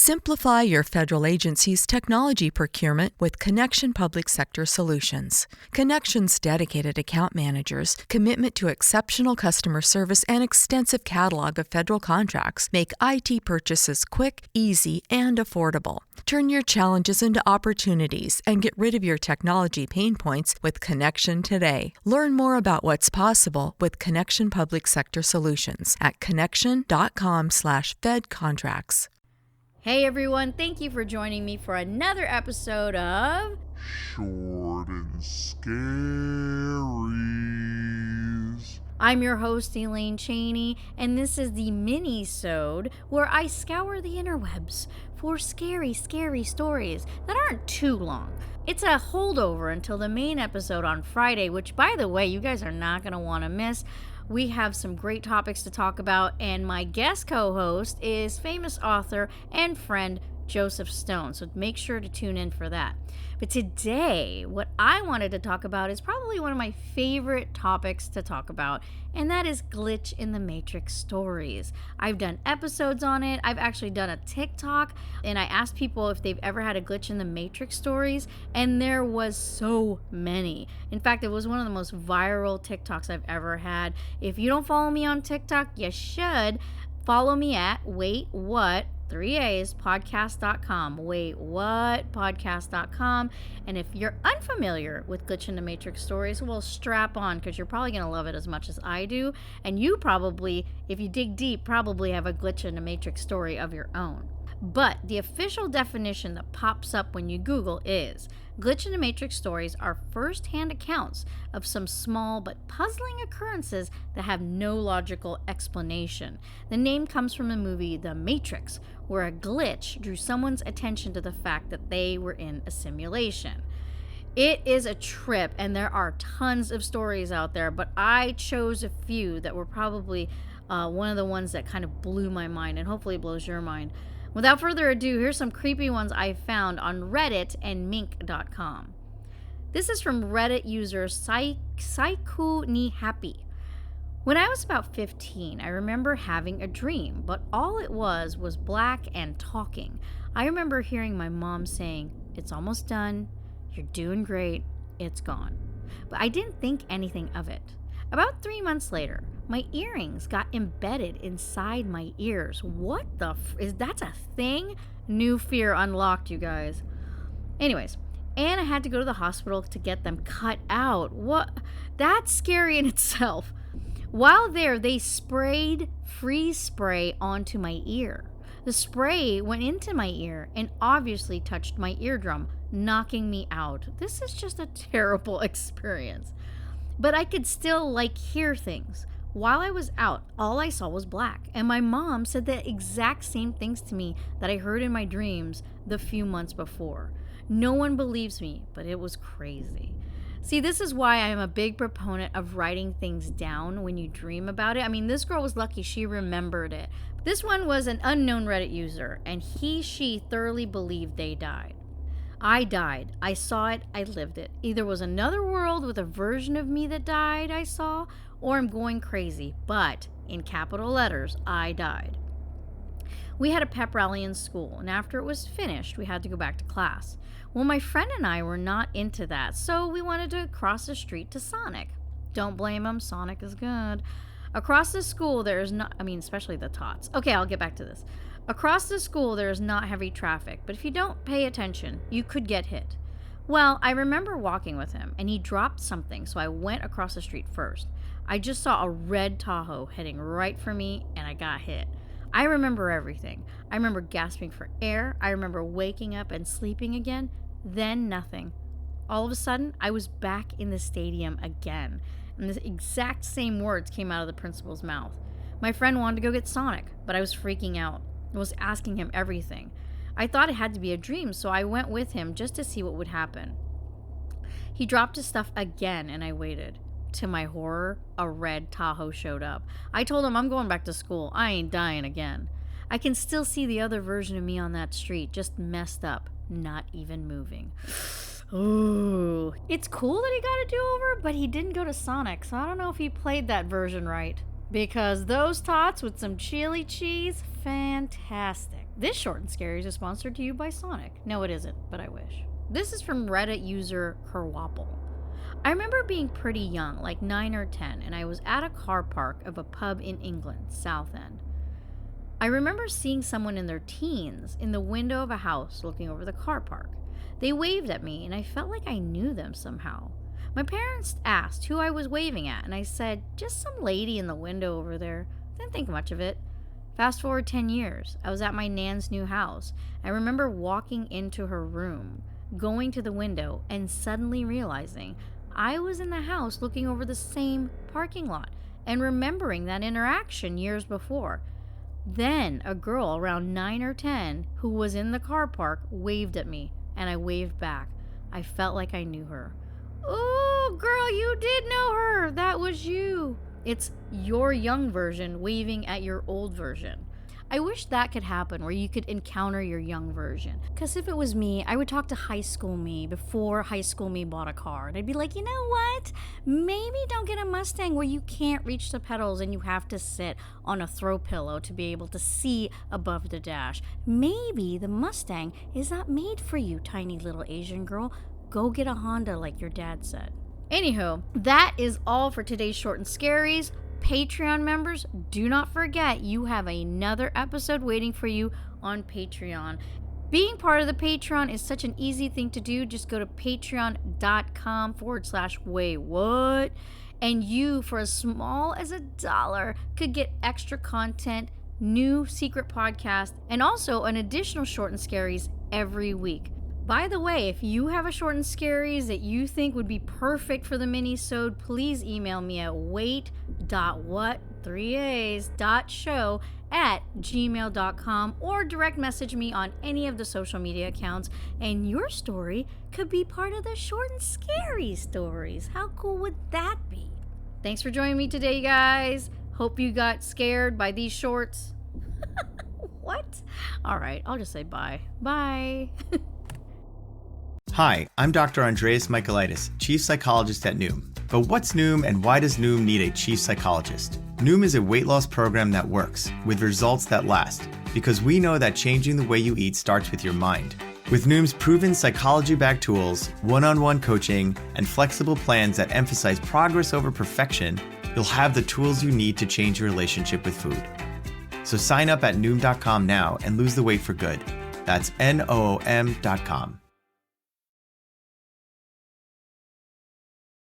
Simplify your federal agency's technology procurement with Connection Public Sector Solutions. Connection's dedicated account managers, commitment to exceptional customer service, and extensive catalog of federal contracts make IT purchases quick, easy, and affordable. Turn your challenges into opportunities and get rid of your technology pain points with Connection today. Learn more about what's possible with Connection Public Sector Solutions at connection.com/fedcontracts. Hey everyone, thank you for joining me for another episode of Short and Scaries. I'm your host, Elaine Cheney, and this is the mini-sode where I scour the interwebs for scary stories that aren't too long. It's a holdover until the main episode on Friday, which, by the way, you guys are not going to want to miss. We have some great topics to talk about, and my guest co-host is famous author and friend Joseph Stone, so make sure to tune in for that. But today, what I wanted to talk about is probably one of my favorite topics to talk about, and that is glitch in the matrix stories. I've done episodes on it. I've actually done a TikTok, and I asked people if they've ever had a glitch in the matrix stories, and there was so many. In fact, it was one of the most viral TikToks I've ever had. If you don't follow me on TikTok, you should. Follow me at podcast.com. Podcast.com. And if you're unfamiliar with Glitch in the Matrix stories, well, strap on, because you're probably going to love it as much as I do. And you probably, if you dig deep, probably have a Glitch in the Matrix story of your own. But the official definition that pops up when you Google is glitch in the matrix stories are first-hand accounts of some small but puzzling occurrences that have no logical explanation. The name comes from the movie The Matrix, where a glitch drew someone's attention to the fact that they were in a simulation. It is a trip, and there are tons of stories out there, but I chose a few that were probably one of the ones that kind of blew my mind, and hopefully blows your mind. Without further ado, here's some creepy ones I found on Reddit and Mink.com. This is from Reddit user Saiku ni Happy. When I was about 15, I remember having a dream, but all it was black and talking. I remember hearing my mom saying, "It's almost done, you're doing great, it's gone." But I didn't think anything of it. About 3 months later, my earrings got embedded inside my ears. What the is that's a thing? New fear unlocked, you guys. Anyways, and I had to go to the hospital to get them cut out. What? That's scary in itself. While there, they sprayed freeze spray onto my ear. The spray went into my ear and obviously touched my eardrum, knocking me out. This is just a terrible experience. But I could still, hear things. While I was out, all I saw was black, and my mom said the exact same things to me that I heard in my dreams the few months before. No one believes me, but it was crazy. See, this is why I am a big proponent of writing things down when you dream about it. I mean, this girl was lucky she remembered it. This one was an unknown Reddit user, and she thoroughly believed they died. I died. I saw it. I lived it. Either was another world with a version of me that died I saw, or I'm going crazy. But, in capital letters, I died. We had a pep rally in school, and after it was finished, we had to go back to class. Well, my friend and I were not into that, so we wanted to cross the street to Sonic. Don't blame them. Sonic is good. Across the school, especially the tots. Okay, I'll get back to this. Across the school, there is not heavy traffic, but if you don't pay attention, you could get hit. Well, I remember walking with him, and he dropped something, so I went across the street first. I just saw a red Tahoe heading right for me, and I got hit. I remember everything. I remember gasping for air. I remember waking up and sleeping again. Then nothing. All of a sudden, I was back in the stadium again, and the exact same words came out of the principal's mouth. My friend wanted to go get Sonic, but I was freaking out. I was asking him everything. I thought it had to be a dream, so I went with him just to see what would happen. He dropped his stuff again, and I waited. To my horror, a red Tahoe showed up. I told him I'm going back to school. I ain't dying again. I can still see the other version of me on that street, just messed up, not even moving. Ooh. It's cool that he got a do-over, but he didn't go to Sonic, so I don't know if he played that version right. Because those tots with some chili cheese, fantastic. This short and scary is sponsored to you by Sonic. No, it isn't, but I wish. This is from Reddit user Kerwapple. I remember being pretty young, like 9 or 10, and I was at a car park of a pub in England, Southend. I remember seeing someone in their teens in the window of a house looking over the car park. They waved at me, and I felt like I knew them somehow. My parents asked who I was waving at, and I said, just some lady in the window over there. Didn't think much of it. Fast forward 10 years, I was at my nan's new house. I remember walking into her room, going to the window, and suddenly realizing I was in the house looking over the same parking lot and remembering that interaction years before. Then a girl around 9 or 10 who was in the car park waved at me, and I waved back. I felt like I knew her. Oh, girl, you did know her. That was you. It's your young version waving at your old version. I wish that could happen where you could encounter your young version. Because if it was me, I would talk to high school me before high school me bought a car. And I'd be like, you know what? Maybe don't get a Mustang where you can't reach the pedals and you have to sit on a throw pillow to be able to see above the dash. Maybe the Mustang is not made for you, tiny little Asian girl. Go get a Honda like your dad said. Anywho, that is all for today's Short and Scaries. Patreon members, do not forget you have another episode waiting for you on Patreon. Being part of the Patreon is such an easy thing to do. Just go to patreon.com/waywhat, and you, for as small as $1, could get extra content, new secret podcast, and also an additional Short and Scaries every week. By the way, if you have a Short and Scaries that you think would be perfect for the mini-sode, please email me at wait.what3as.show@gmail.com or direct message me on any of the social media accounts, and your story could be part of the Short and Scary stories. How cool would that be? Thanks for joining me today, guys. Hope you got scared by these shorts. What? All right, I'll just say bye. Bye. Hi, I'm Dr. Andreas Michaelitis, Chief Psychologist at Noom. But what's Noom and why does Noom need a Chief Psychologist? Noom is a weight loss program that works, with results that last, because we know that changing the way you eat starts with your mind. With Noom's proven psychology-backed tools, one-on-one coaching, and flexible plans that emphasize progress over perfection, you'll have the tools you need to change your relationship with food. So sign up at Noom.com now and lose the weight for good. That's Noom.com.